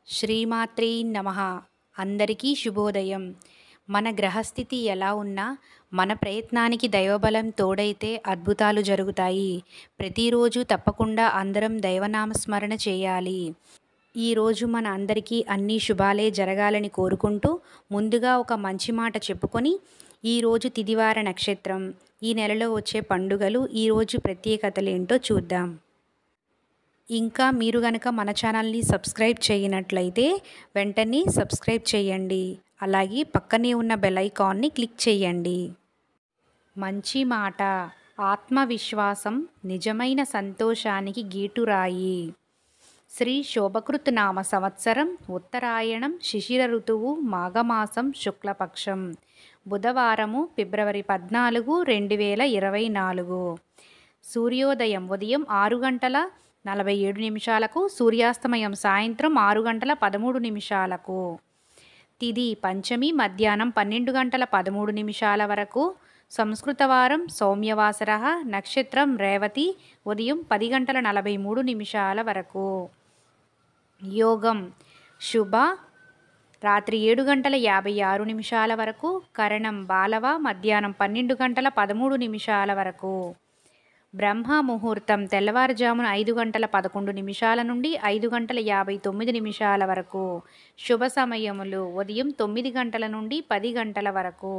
శ్రీమాత్రే నమః. అందరికీ శుభోదయం. మన గ్రహస్థితి ఎలా ఉన్నా మన ప్రయత్నానికి దైవబలం తోడైతే అద్భుతాలు జరుగుతాయి. ప్రతిరోజు తప్పకుండా అందరం దైవనామస్మరణ చేయాలి. ఈరోజు మన అందరికీ అన్ని శుభాలే జరగాలని కోరుకుంటూ ముందుగా ఒక మంచి మాట చెప్పుకొని ఈరోజు తిదివార నక్షత్రం, ఈ నెలలో వచ్చే పండుగలు, ఈరోజు ప్రత్యేకతలేంటో చూద్దాం. ఇంకా మీరు గనక మన ఛానల్ని సబ్స్క్రైబ్ చేయనట్లయితే వెంటనే సబ్స్క్రైబ్ చేయండి. అలాగే పక్కనే ఉన్న బెల్ ఐకాన్ని క్లిక్ చేయండి. మంచి మాట, ఆత్మవిశ్వాసం నిజమైన సంతోషానికి గీటురాయి. శ్రీ శోభకృత్ నామ సంవత్సరం, ఉత్తరాయణం, శిశిర ఋతువు, మాఘమాసం, శుక్లపక్షం, బుధవారము, ఫిబ్రవరి 14, 2024. సూర్యోదయం ఉదయం 6:47, సూర్యాస్తమయం సాయంత్రం 6:13. తిథి పంచమి మధ్యాహ్నం 12:13 వరకు. సంస్కృతవారం సౌమ్యవాసర. నక్షత్రం రేవతి ఉదయం 10:43 వరకు. యోగం శుభ రాత్రి 7:56 వరకు. కరణం బాలవ మధ్యాహ్నం 12:13 వరకు. బ్రహ్మ ముహూర్తం తెల్లవారుజామున 5:11 నుండి 5:59 వరకు. శుభ సమయములు ఉదయం 9 గంటల నుండి 10 గంటల వరకు.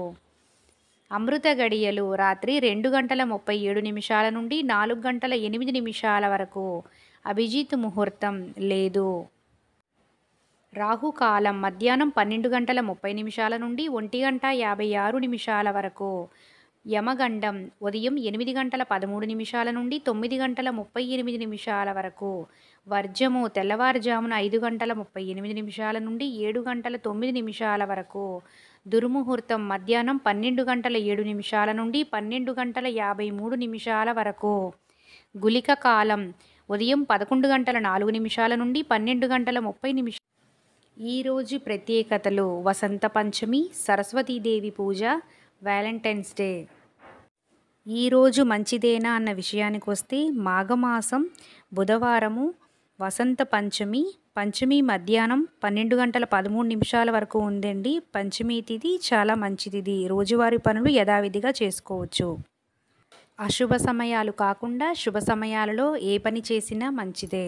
అమృత గడియలు రాత్రి 2:37 నుండి 4:08 వరకు. అభిజిత్ ముహూర్తం లేదు. రాహుకాలం మధ్యాహ్నం 12:30 నుండి 1:56 వరకు. యమగండం ఉదయం 8:13 నుండి 9:38 వరకు. వర్జము తెల్లవారుజామున 5:38 నుండి 7:09 వరకు. దుర్ముహూర్తం మధ్యాహ్నం 12:07 నుండి 12:53 వరకు. గుళిక కాలం ఉదయం 11:04 నుండి 12:30. ఈరోజు ప్రత్యేకతలు: వసంత పంచమి, సరస్వతీదేవి పూజ, వ్యాలంటైన్స్ డే. ఈరోజు మంచిదేనా అన్న విషయానికి వస్తే మాఘమాసం బుధవారము, వసంత పంచమి, పంచమి మధ్యాహ్నం 12:13 వరకు ఉందండి. పంచమి తిథి చాలా మంచి తిథి. రోజువారీ పనులు యథావిధిగా చేసుకోవచ్చు. అశుభ సమయాలు కాకుండా శుభ సమయాలలో ఏ పని చేసినా మంచిదే.